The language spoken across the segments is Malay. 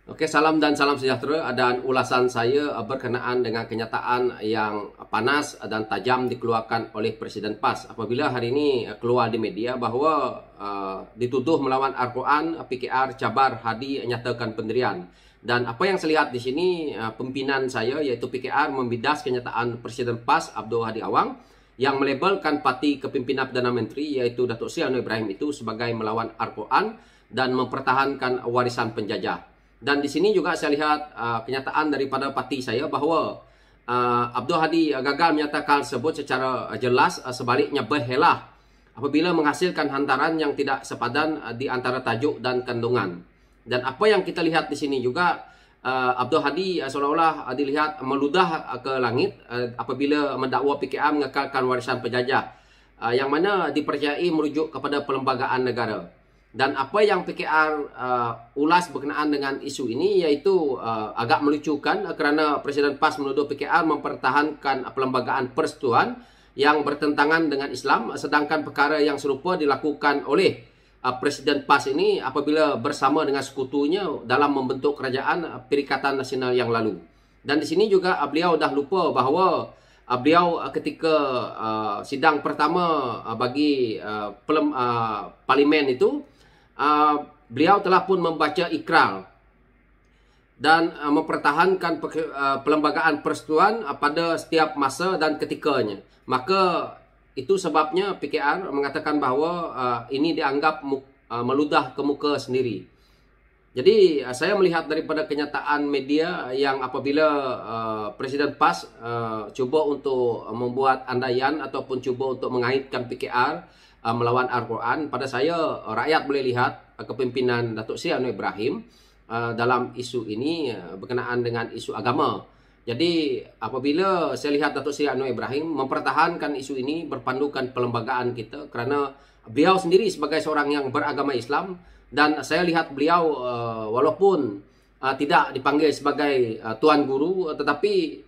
Oke, salam dan salam sejahtera. Dan ulasan saya berkenaan dengan kenyataan yang panas dan tajam dikeluarkan oleh Presiden PAS apabila hari ini keluar di media bahawa dituduh melawan Al-Quran, PKR cabar Hadi nyatakan pendirian. Dan apa yang saya lihat di sini, pimpinan saya iaitu PKR membidas kenyataan Presiden PAS Abdul Hadi Awang yang melabelkan parti kepimpinan Perdana Menteri iaitu Datuk Seri Anwar Ibrahim itu sebagai melawan Al-Quran dan mempertahankan warisan penjajah. Dan di sini juga saya lihat kenyataan daripada parti saya bahawa Abdul Hadi gagal menyatakan tersebut secara jelas, sebaliknya berhelah apabila menghasilkan hantaran yang tidak sepadan di antara tajuk dan kandungan. Dan apa yang kita lihat di sini juga, Abdul Hadi seolah-olah dilihat meludah ke langit apabila mendakwa PKR mengekalkan warisan penjajah yang mana dipercayai merujuk kepada perlembagaan negara. Dan apa yang PKR ulas berkenaan dengan isu ini iaitu agak melucukan kerana Presiden PAS menuduh PKR mempertahankan perlembagaan persekutuan yang bertentangan dengan Islam, sedangkan perkara yang serupa dilakukan oleh Presiden PAS ini apabila bersama dengan sekutunya dalam membentuk kerajaan Perikatan Nasional yang lalu. Dan di sini juga beliau dah lupa bahawa beliau ketika sidang pertama bagi parlimen itu, beliau telah pun membaca ikrar dan mempertahankan perlembagaan persekutuan pada setiap masa dan ketikanya. Maka itu sebabnya PKR mengatakan bahawa ini dianggap meludah ke muka sendiri. Jadi saya melihat daripada kenyataan media yang apabila Presiden PAS cuba untuk membuat andaian ataupun cuba untuk mengaitkan PKR melawan Al-Quran, pada saya rakyat boleh lihat kepimpinan Datuk Seri Anwar Ibrahim dalam isu ini berkenaan dengan isu agama. Jadi apabila saya lihat Datuk Seri Anwar Ibrahim mempertahankan isu ini berpandukan perlembagaan kita kerana beliau sendiri sebagai seorang yang beragama Islam, dan saya lihat beliau walaupun tidak dipanggil sebagai tuan guru, tetapi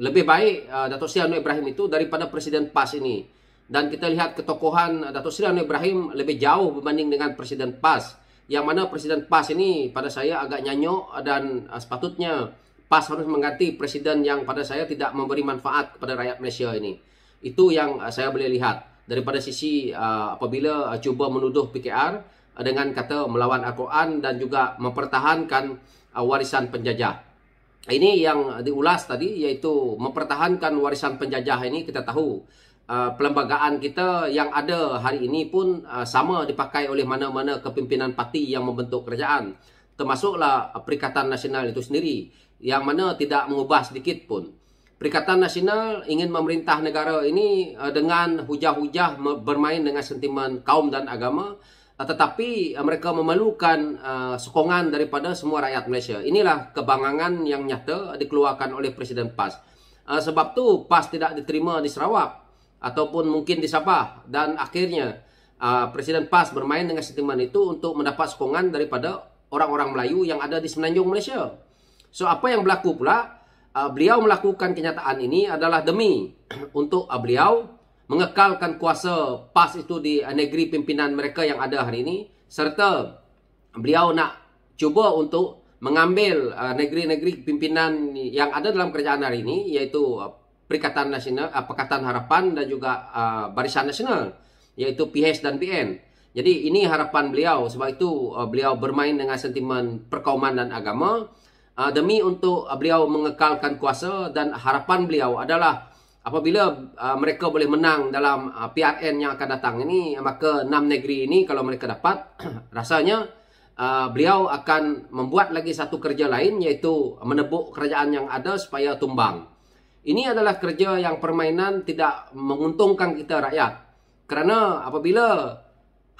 lebih baik Datuk Seri Anwar Ibrahim itu daripada Presiden PAS ini. Dan kita lihat ketokohan Datuk Seri Anwar Ibrahim lebih jauh berbanding dengan Presiden PAS, yang mana Presiden PAS ini pada saya agak nyanyuk, dan sepatutnya PAS harus mengganti presiden yang pada saya tidak memberi manfaat kepada rakyat Malaysia ini. Itu yang saya boleh lihat daripada sisi apabila cuba menuduh PKR dengan kata melawan Al-Quran dan juga mempertahankan warisan penjajah. Ini yang diulas tadi, iaitu mempertahankan warisan penjajah ini. Kita tahu perlembagaan kita yang ada hari ini pun sama dipakai oleh mana-mana kepimpinan parti yang membentuk kerajaan, termasuklah Perikatan Nasional itu sendiri, yang mana tidak mengubah sedikit pun. Perikatan Nasional ingin memerintah negara ini dengan hujah-hujah bermain dengan sentimen kaum dan agama, tetapi mereka memerlukan sokongan daripada semua rakyat Malaysia. Inilah kebangangan yang nyata dikeluarkan oleh Presiden PAS. Sebab tu PAS tidak diterima di Sarawak ataupun mungkin di Sabah, dan akhirnya Presiden PAS bermain dengan sentimen itu untuk mendapat sokongan daripada orang-orang Melayu yang ada di semenanjung Malaysia. So apa yang berlaku pula, beliau melakukan kenyataan ini adalah demi untuk beliau mengekalkan kuasa PAS itu di negeri pimpinan mereka yang ada hari ini, serta beliau nak cuba untuk mengambil negeri-negeri pimpinan yang ada dalam kerajaan hari ini, iaitu Perikatan Nasional, Pakatan Harapan dan juga Barisan Nasional, iaitu PH dan PN. Jadi ini harapan beliau, sebab itu beliau bermain dengan sentimen perkauman dan agama demi untuk beliau mengekalkan kuasa, dan harapan beliau adalah apabila mereka boleh menang dalam PRN yang akan datang ini, maka 6 negeri ini kalau mereka dapat, rasanya beliau akan membuat lagi satu kerja lain, iaitu menebuk kerajaan yang ada supaya tumbang. Ini adalah kerja yang permainan tidak menguntungkan kita rakyat. Kerana apabila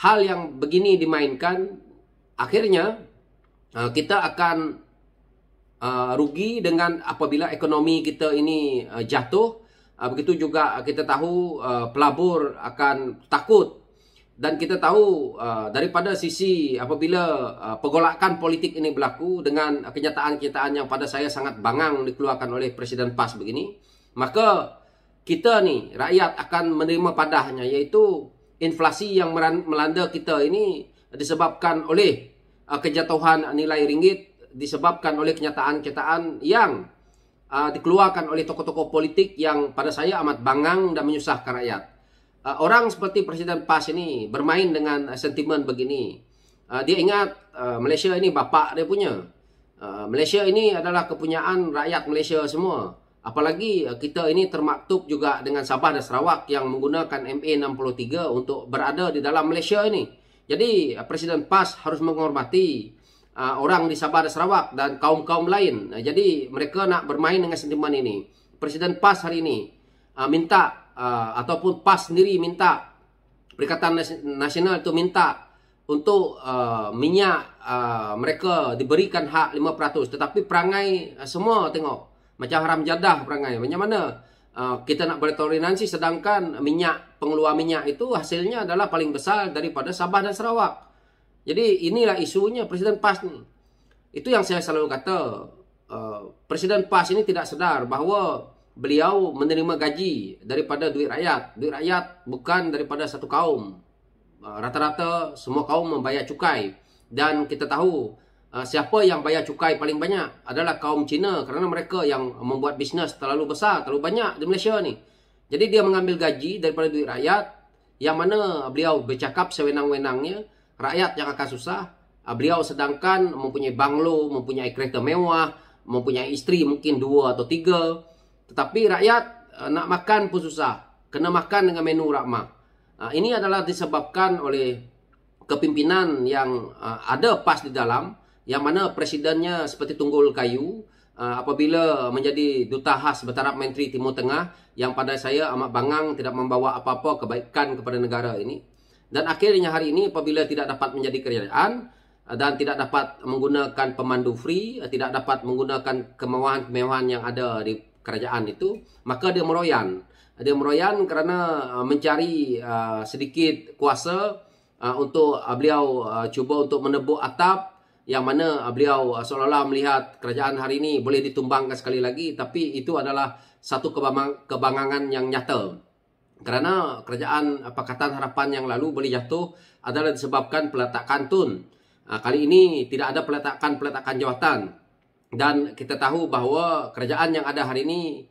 hal yang begini dimainkan, akhirnya kita akan rugi dengan apabila ekonomi kita ini jatuh. Begitu juga kita tahu pelabur akan takut. Dan kita tahu daripada sisi apabila pergolakan politik ini berlaku dengan kenyataan-kenyataan yang pada saya sangat bangang dikeluarkan oleh Presiden PAS begini, maka kita ni rakyat akan menerima padahnya, iaitu inflasi yang melanda kita ini disebabkan oleh kejatuhan nilai ringgit disebabkan oleh kenyataan-kenyataan yang dikeluarkan oleh tokoh-tokoh politik yang pada saya amat bangang dan menyusahkan rakyat. Orang seperti Presiden PAS ini bermain dengan sentimen begini. Dia ingat Malaysia ini bapak dia punya. Malaysia ini adalah kepunyaan rakyat Malaysia semua. Apalagi kita ini termaktub juga dengan Sabah dan Sarawak yang menggunakan MA63 untuk berada di dalam Malaysia ini. Jadi Presiden PAS harus menghormati orang di Sabah dan Sarawak dan kaum-kaum lain. Jadi mereka nak bermain dengan sentimen ini. Presiden PAS hari ini minta ataupun PAS sendiri minta, Perikatan Nasional itu minta untuk minyak mereka diberikan hak 5%. Tetapi perangai semua tengok macam haram jadah perangai. Macam mana kita nak bertoleransi sedangkan pengeluar minyak itu hasilnya adalah paling besar daripada Sabah dan Sarawak. Jadi inilah isunya Presiden PAS ni. Itu yang saya selalu kata. Presiden PAS ini tidak sedar bahawa beliau menerima gaji daripada duit rakyat. Duit rakyat bukan daripada satu kaum. Rata-rata semua kaum membayar cukai. Dan kita tahu siapa yang bayar cukai paling banyak adalah kaum Cina. Kerana mereka yang membuat bisnes terlalu besar, terlalu banyak di Malaysia ni. Jadi dia mengambil gaji daripada duit rakyat. Yang mana beliau bercakap sewenang-wenangnya. Rakyat yang akan susah. Beliau sedangkan mempunyai banglo, mempunyai kereta mewah, mempunyai isteri mungkin 2 atau 3. Tetapi rakyat nak makan pun susah. Kena makan dengan menu Rahmah. Ini adalah disebabkan oleh kepimpinan yang ada PAS di dalam. Yang mana presidennya seperti tunggul kayu. Apabila menjadi duta khas bertaraf Menteri Timur Tengah. Yang pada saya amat bangang tidak membawa apa-apa kebaikan kepada negara ini. Dan akhirnya hari ini apabila tidak dapat menjadi kerajaan dan tidak dapat menggunakan pemandu free, tidak dapat menggunakan kemewahan-kemewahan yang ada di kerajaan itu, maka dia meroyan. Dia meroyan kerana mencari sedikit kuasa untuk beliau cuba untuk menebuk atap yang mana beliau seolah-olah melihat kerajaan hari ini boleh ditumbangkan sekali lagi, tapi itu adalah satu kebangangan yang nyata. Kerana kerajaan Pakatan Harapan yang lalu boleh jatuh adalah disebabkan peletakan tun. Kali ini tidak ada peletakan jawatan. Dan kita tahu bahawa kerajaan yang ada hari ini,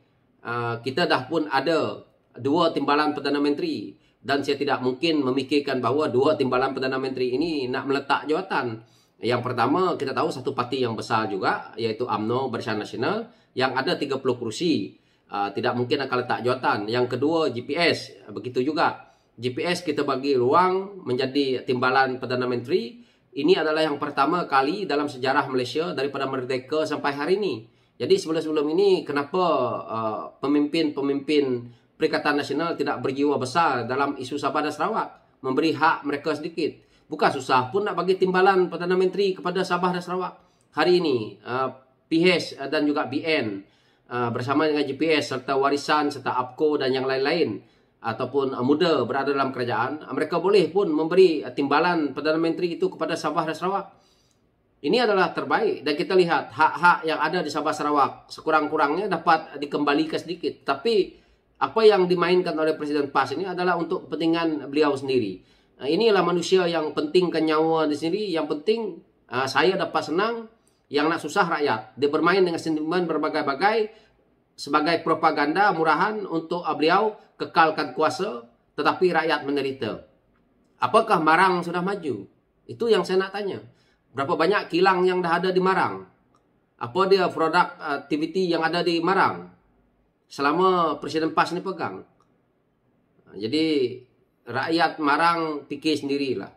kita dah pun ada 2 timbalan Perdana Menteri. Dan saya tidak mungkin memikirkan bahawa 2 timbalan Perdana Menteri ini nak meletak jawatan. Yang pertama, kita tahu satu parti yang besar juga, iaitu UMNO Barisan Nasional, yang ada 30 kursi. Tidak mungkin akan letak jawatan. Yang kedua, GPS. Begitu juga. GPS kita bagi ruang menjadi timbalan Perdana Menteri. Ini adalah yang pertama kali dalam sejarah Malaysia daripada merdeka sampai hari ini. Jadi sebelum-sebelum ini, kenapa pemimpin-pemimpin Perikatan Nasional tidak berjiwa besar dalam isu Sabah dan Sarawak? Memberi hak mereka sedikit. Bukan susah pun nak bagi timbalan Perdana Menteri kepada Sabah dan Sarawak. Hari ini, PH dan juga BN bersama dengan GPS serta warisan serta APCO dan yang lain-lain ataupun muda berada dalam kerajaan, mereka boleh pun memberi timbalan Perdana Menteri itu kepada Sabah dan Sarawak. Ini adalah terbaik dan kita lihat hak-hak yang ada di Sabah Sarawak sekurang-kurangnya dapat dikembalikan sedikit. Tapi apa yang dimainkan oleh Presiden PAS ini adalah untuk kepentingan beliau sendiri. Inilah manusia yang pentingkan nyawa di sini. Yang penting saya dapat senang, yang nak susah rakyat. Dia bermain dengan sentimen berbagai-bagai sebagai propaganda murahan untuk beliau kekalkan kuasa, tetapi rakyat menderita. Apakah Marang sudah maju? Itu yang saya nak tanya. Berapa banyak kilang yang dah ada di Marang? Apa dia produk aktiviti yang ada di Marang selama Presiden PAS ni pegang? Jadi rakyat Marang fikir sendirilah.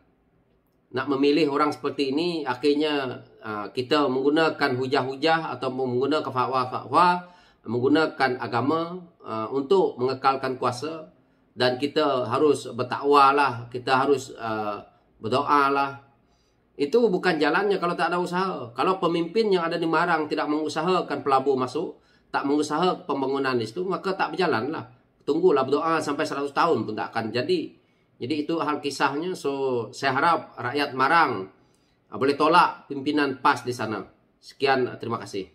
Nak memilih orang seperti ini, akhirnya kita menggunakan hujah-hujah atau menggunakan fatwa-fatwa, menggunakan agama untuk mengekalkan kuasa. Dan kita harus bertakwa lah, kita harus berdoa lah. Itu bukan jalannya kalau tak ada usaha. Kalau pemimpin yang ada di Marang tidak mengusahakan pelabur masuk, tak mengusahakan pembangunan di situ, maka tak berjalan lah. Tunggulah berdoa sampai 100 tahun pun tak akan jadi. Jadi itu hal kisahnya. So saya harap rakyat Marang boleh tolak pimpinan PAS di sana. Sekian, terima kasih.